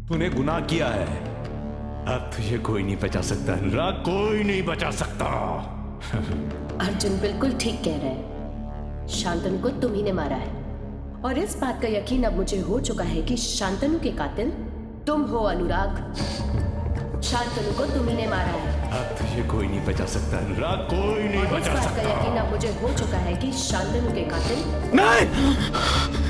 तूने गुनाह किया है। अब तुझे कोई नहीं बचा सकता अनुराग, कोई नहीं बचा सकता। अर्जुन बिल्कुल ठीक कह रहा है। शांतनु को तुम ही ने मारा है और इस बात का यकीन अब मुझे हो चुका है कि शांतनु के कातिल तुम हो अनुराग। शांतनु को तुम ही ने मारा है। अब तुझे कोई नहीं बचा सकता अनुराग, कोई नहीं और इस बचा बात का सकता। यकीन अब मुझे हो चुका है कि शांतनु के कातिल नहीं।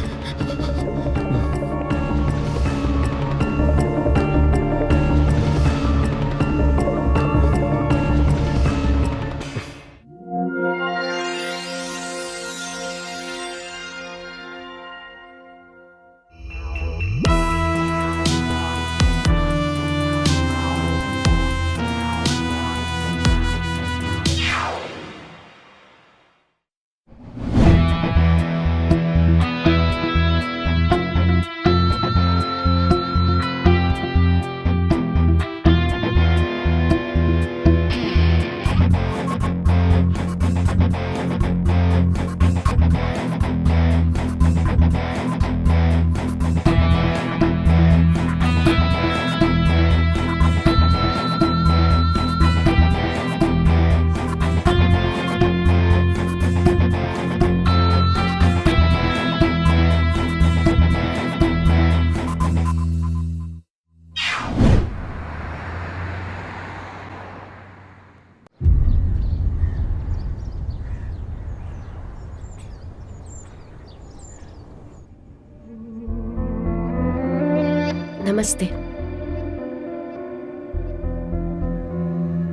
नमस्ते।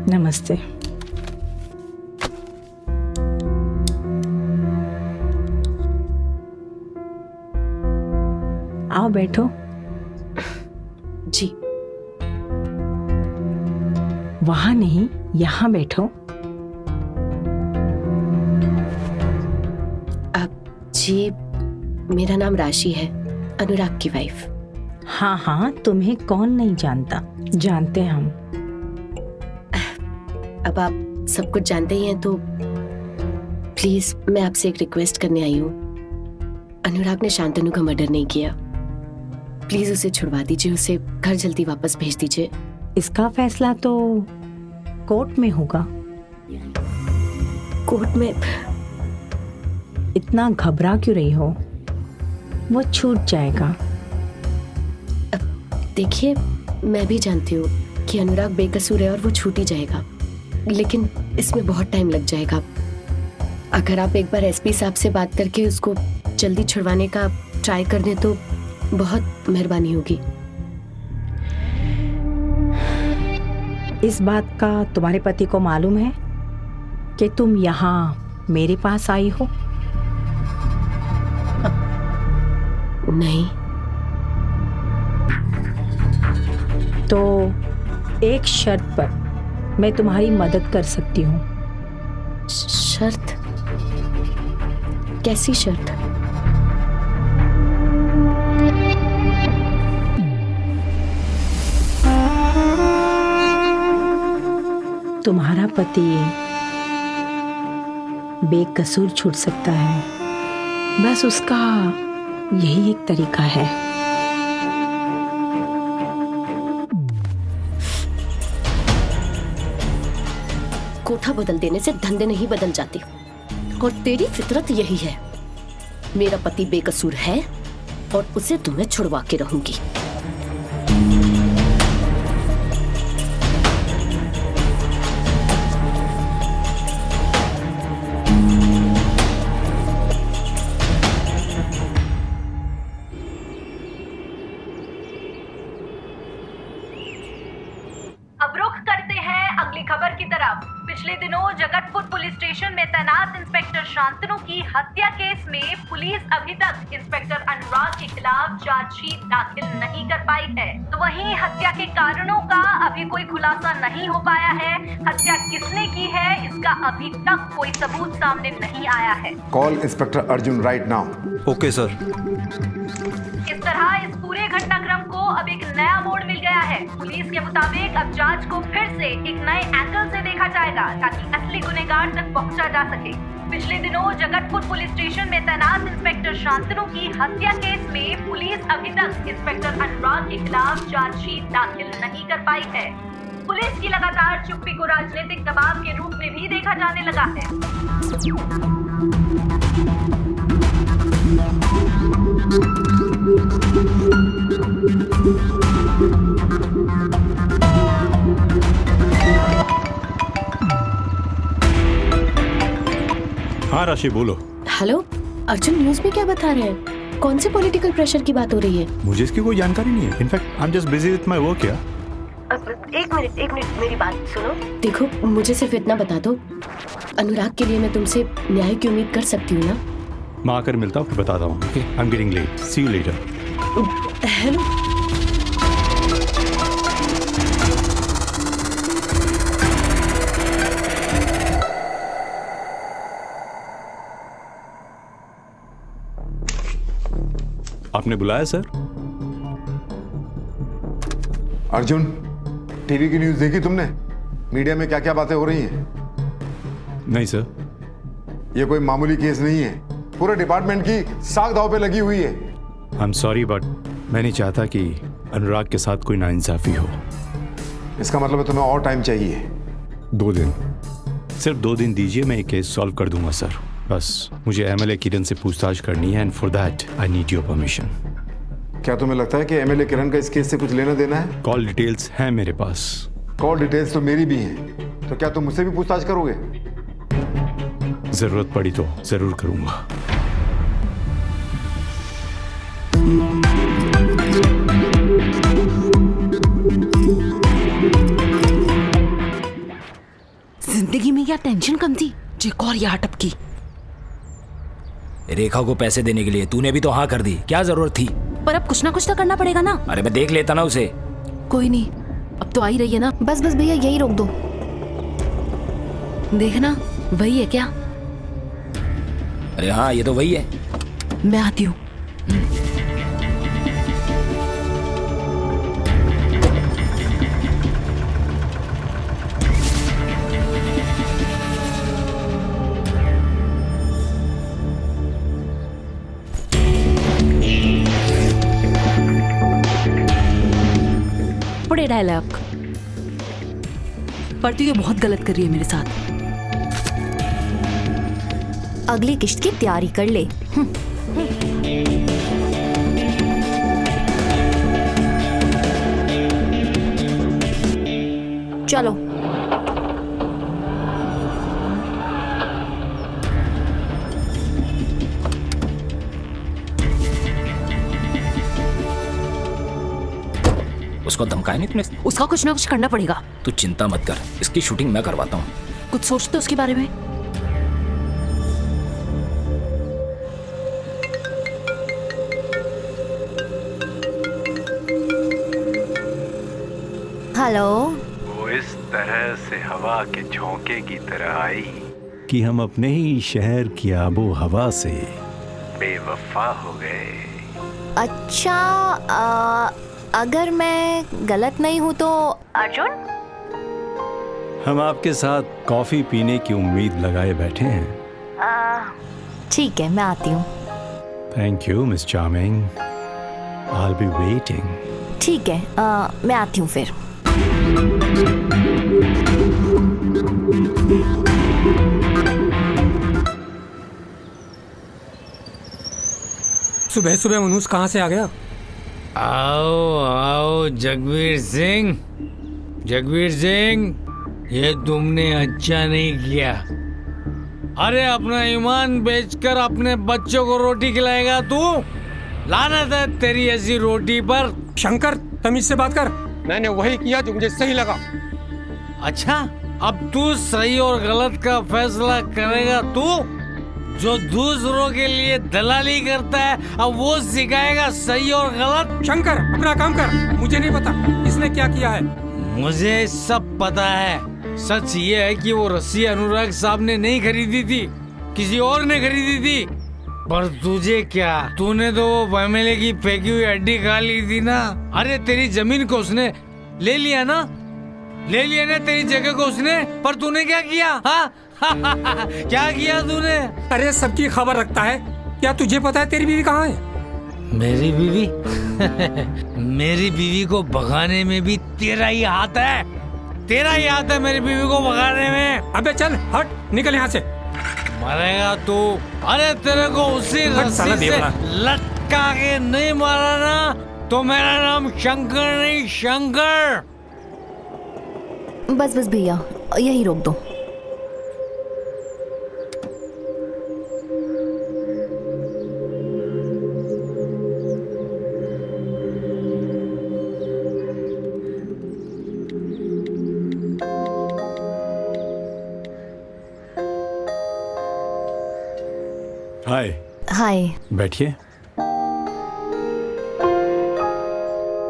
नमस्ते। आओ बैठो। जी। वहां नहीं, यहाँ बैठो। जी, मेरा नाम राशि है, अनुराग की वाइफ। हाँ हाँ, तुम्हें कौन नहीं जानता, जानते हैं हम। अब आप सब कुछ जानते ही हैं तो प्लीज मैं आपसे एक रिक्वेस्ट करने आई हूँ। अनुराग ने शांतनु का मर्डर नहीं किया। प्लीज उसे छुड़वा दीजिए, उसे घर जल्दी वापस भेज दीजिए। इसका फैसला तो कोर्ट में होगा। कोर्ट में? इतना घबरा क्यों रही हो? वो छूट जाएगा। देखिए, मैं भी जानती हूँ कि अनुराग बेकसूर है और वो छूट ही जाएगा, लेकिन इसमें बहुत टाइम लग जाएगा। अगर आप एक बार एसपी साहब से बात करके उसको जल्दी छुड़वाने का ट्राई कर दें तो बहुत मेहरबानी होगी। इस बात का तुम्हारे पति को मालूम है कि तुम यहाँ मेरे पास आई हो? नहीं। तो एक शर्त पर मैं तुम्हारी मदद कर सकती हूँ। शर्त? कैसी शर्त? तुम्हारा पति बेकसूर छूट सकता है, बस उसका यही एक तरीका है। कोठा बदल देने से धंधे नहीं बदल जाते, और तेरी फितरत यही है। मेरा पति बेकसूर है और उसे तुम्हें छुड़वा के रहूंगी। अब रुख करते हैं अगली खबर की तरफ। पिछले दिनों जगतपुर पुलिस स्टेशन में तैनात इंस्पेक्टर शांतनु की हत्या केस में पुलिस अभी तक इंस्पेक्टर अनुराग के खिलाफ चार्जशीट दाखिल नहीं कर पाई है। तो वहीं हत्या के कारणों का अभी कोई खुलासा नहीं हो पाया है। हत्या किसने की है इसका अभी तक कोई सबूत सामने नहीं आया है। Call inspector Arjun right now. Okay sir. इस तरह इस पूरे घटनाक्रम को अब एक नया मोड़ मिल गया है। पुलिस के मुताबिक अब जांच को फिर से एक नए एंगल से देखा जाएगा ताकि असली गुनहगार तक पहुंचा जा सके। पिछले दिनों जगतपुर पुलिस स्टेशन में तैनात इंस्पेक्टर शांतनु की हत्या केस में पुलिस अभी तक इंस्पेक्टर अनुराग के खिलाफ चार्जशीट दाखिल नहीं कर पाई है। पुलिस की लगातार चुप्पी को राजनीतिक दबाव के रूप में भी देखा जाने लगा है। हाँ राशि बोलो। हेलो अर्जुन, न्यूज में क्या बता रहे हैं? कौन से पॉलिटिकल प्रेशर की बात हो रही है? मुझे इसकी कोई जानकारी नहीं है। In fact I am just busy with my work यार। एक मिनट मेरी बात सुनो। देखो, मुझे सिर्फ इतना बता दो, अनुराग के लिए मैं तुमसे न्याय की उम्मीद कर सकती हूँ ना? मैं आकर मिलता हूँ, फिर बताता हूँ। Okay, I am getting late, see you later. Hello, आपने बुलाया सर? अर्जुन, टीवी की न्यूज़ देखी तुमने? मीडिया में क्या क्या बातें हो रही हैं? नहीं सर। ये कोई मामूली केस नहीं है। पूरे डिपार्टमेंट की साख दांव पे लगी हुई है। आई एम सॉरी बट मैं नहीं चाहता कि अनुराग के साथ कोई नाइंसाफी हो। इसका मतलब है तुम्हें और टाइम चाहिए? 2 दिन, सिर्फ 2 दिन दीजिए, मैं ये केस सॉल्व कर दूंगा सर। बस मुझे एमएलए किरण से पूछताछ करनी है and for that I need your permission. क्या तुम्हें लगता है कि एमएलए किरण का इस केस से कुछ लेना देना है? कॉल डिटेल्स हैं मेरे पास। कॉल डिटेल्स तो मेरी भी हैं। तो क्या तुम मुझसे भी पूछताछ करोगे? जरूरत पड़ी तो जरूर करूंगा। जिंदगी में क्या टेंशन कम थी, एक और यहाँ टपकी। रेखा को पैसे देने के लिए तूने भी तो हाँ कर दी, क्या जरूरत थी? पर अब कुछ ना कुछ तो करना पड़ेगा ना। अरे मैं देख लेता ना उसे। कोई नहीं, अब तो आ ही रही है ना। बस भैया यही रोक दो। देखना वही है क्या? अरे हाँ, ये तो वही है। मैं आती हूँ। बड़े डायलॉग पर तू ये बहुत गलत कर रही है मेरे साथ। अगली किश्त की तैयारी कर ले। चलो उसको धमकाया नहीं तूने? उसका कुछ ना कुछ करना पड़ेगा। तू चिंता मत कर, इसकी शूटिंग मैं करवाता हूँ। कुछ सोचते उसके बारे में? हेलो। वो इस तरह से हवा के झोंके की तरह आई कि हम अपने ही शहर की आबो हवा से बेवफा हो गए। अच्छा, अगर मैं गलत नहीं हूँ तो अर्जुन, हम आपके साथ कॉफी पीने की उम्मीद लगाए बैठे हैं। ठीक है, मैं आती हूँ। Thank you miss charming, I will be waiting. ठीक है, मैं आती हूँ फिर। सुबह सुबह मनुष्य कहाँ से आ गया? आओ आओ जगवीर सिंह, जगवीर सिंह, ये तुमने अच्छा नहीं किया। अरे अपना ईमान बेचकर अपने बच्चों को रोटी खिलाएगा तू? लानत है तेरी ऐसी रोटी पर। शंकर, तमीज से बात कर। मैंने वही किया जो मुझे सही लगा। अच्छा, अब तू सही और गलत का फैसला करेगा? तू जो दूसरों के लिए दलाली करता है, अब वो सिखाएगा सही और गलत? शंकर, अपना काम कर। मुझे नहीं पता इसने क्या किया है। मुझे सब पता है। सच ये है कि वो रस्सी अनुराग साहब ने नहीं खरीदी थी, किसी और ने खरीदी थी। पर तुझे क्या, तूने तो वो एमएलए की फेंकी हुई हड्डी खा ली थी ना। अरे तेरी जमीन को उसने ले लिया ना, ले लिया ना तेरी जगह को उसने, पर तूने क्या किया? हाँ क्या किया तूने? अरे सबकी खबर रखता है, क्या तुझे पता है तेरी बीवी कहाँ है? मेरी बीवी? मेरी बीवी को भगाने में भी तेरा ही हाथ है। तेरा ही हाथ है मेरी बीवी को भगाने में। अबे चल हट, निकल यहाँ से। मरेगा तू। अरे तेरे को उसी रस्सी से लटका के नहीं मारा ना तो मेरा नाम शंकर नहीं, शंकर। बस बस भैया, यही रोक दो। हाय। हाय। बैठिए।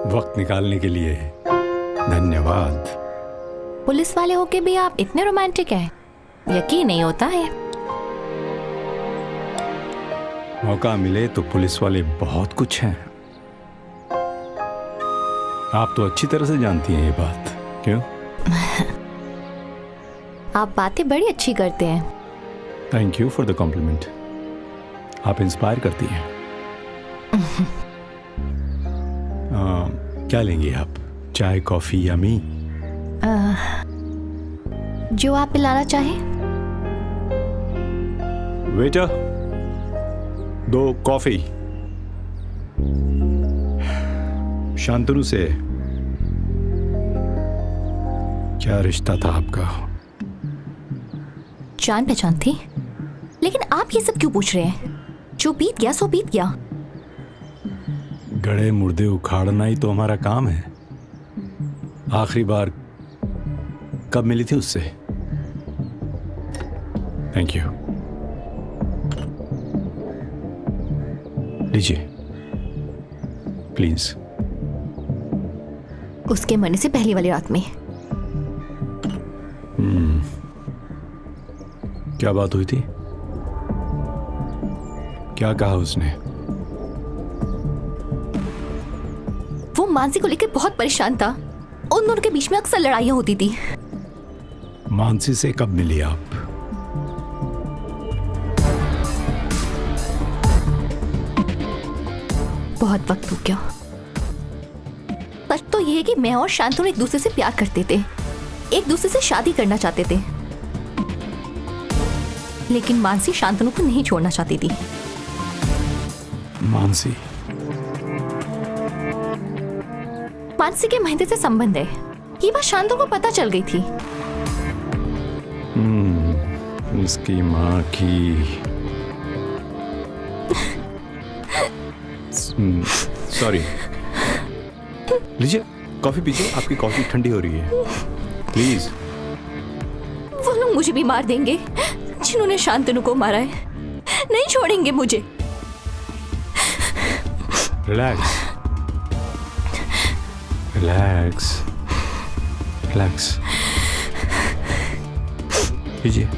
वक्त निकालने के लिए धन्यवाद। पुलिस वाले होके भी आप इतने रोमांटिक हैं, यकीन नहीं होता है। मौका मिले तो पुलिस वाले बहुत कुछ हैं। आप तो अच्छी तरह से जानती हैं ये बात, क्यों? आप बातें बड़ी अच्छी करते हैं। Thank you for the compliment. आप इंस्पायर करती हैं। क्या लेंगी आप? चाय, कॉफी या मी? जो आप पिलाना चाहें। Waiter, 2 coffee. शांतनु से क्या रिश्ता था आपका? जान पहचान थी, लेकिन आप ये सब क्यों पूछ रहे हैं? जो बीत गया सो बीत गया। गड़े मुर्दे उखाड़ना ही तो हमारा काम है। आखिरी बार कब मिली थी उससे? Thank you. लीजिए प्लीज। उसके मरने से पहली वाली रात में। क्या बात हुई थी? क्या कहा उसने? वो मानसी को लेकर बहुत परेशान था। उन दोनों के बीच में अक्सर लड़ाइयां होती थी। मानसी से कब मिली आप? बहुत वक्त हो गया। सच तो यह है कि मैं और शांतनु एक दूसरे से प्यार करते थे, एक दूसरे से शादी करना चाहते थे, लेकिन मानसी शांतनु को नहीं छोड़ना चाहती थी। मानसी के महेंद्र से संबंध है, ये बात शांतनु को पता चल गई थी। इसकी माँ की। सॉरी। लीजिए कॉफी पीजिए, आपकी कॉफी ठंडी हो रही है। प्लीज। वो लोग मुझे भी मार देंगे जिन्होंने शांतनु को मारा है। नहीं छोड़ेंगे मुझे। Relax relax relax. लीजिए।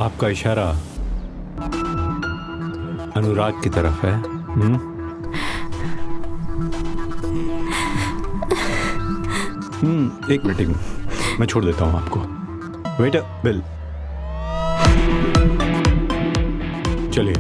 आपका इशारा अनुराग की तरफ है। एक मीटिंग मैं छोड़ देता हूं आपको। Waiter, bill. चलिए।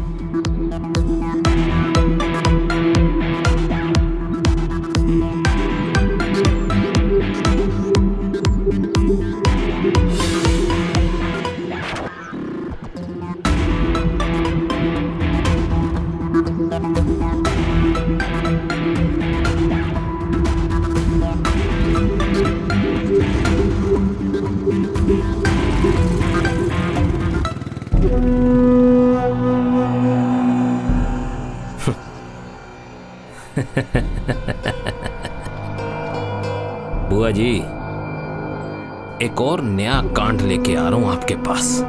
बुआ जी, एक और नया कांड लेके आ रहा हूं आपके पास।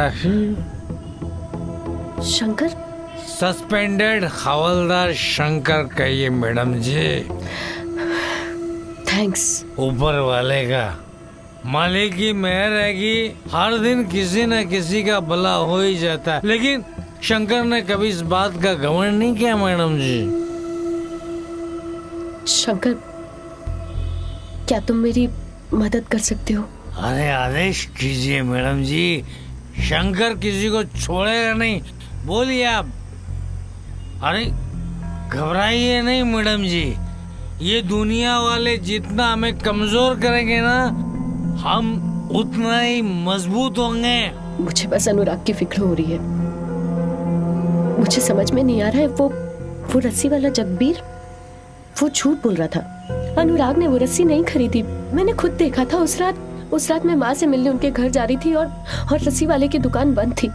राशि? शंकर? सस्पेंडेड हवलदार शंकर कहिए मैडम जी। थैंक्स। ऊपर वाले का मालिक की मेहर है कि हर दिन किसी न किसी का भला हो ही जाता है, लेकिन शंकर ने कभी इस बात का घमंड नहीं किया मैडम जी। शंकर, क्या तुम मेरी मदद कर सकते हो? अरे आदेश कीजिए मैडम जी, शंकर किसी को छोड़ेगा नहीं, बोलिए आप। अरे घबराइए नहीं मैडम जी, ये दुनिया वाले जितना हमें कमजोर करेंगे ना, हम उतना ही मजबूत होंगे। मुझे बस अनुराग की फिक्र हो रही है। मुझे समझ में नहीं आ रहा है, वो रस्सी वाला जगबीर, वो झूठ बोल रहा था। अनुराग ने वो रस्सी नहीं खरीदी, मैंने खुद देखा था। उस रात मैं माँ से मिलने उनके घर जा रही थी और रस्सी वाले की दुकान बंद थी।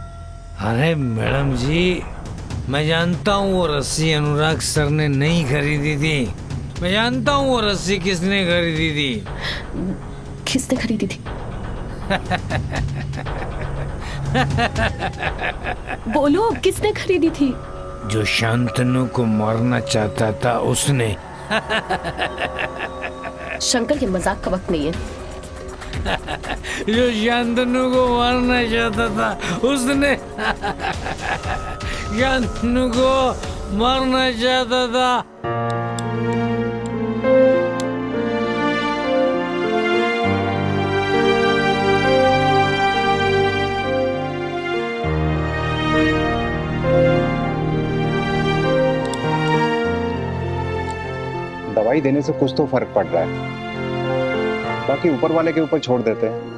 अरे मैडम जी, मैं जानता हूँ वो रस्सी अनुराग सर ने नहीं खरीदी थी। मैं जानता हूँ वो रस्सी किसने खरीदी थी। किसने खरीदी थी? बोलो, किसने खरीदी थी? जो शांतनु को मारना चाहता था उसने। शंकर, के मजाक का वक्त नहीं है। जो शांतनु को मारना चाहता था उसने। शांतनु को मारना चाहता था। दवाई देने से कुछ तो फर्क पड़ रहा है, बाकी ऊपर वाले के ऊपर छोड़ देते हैं।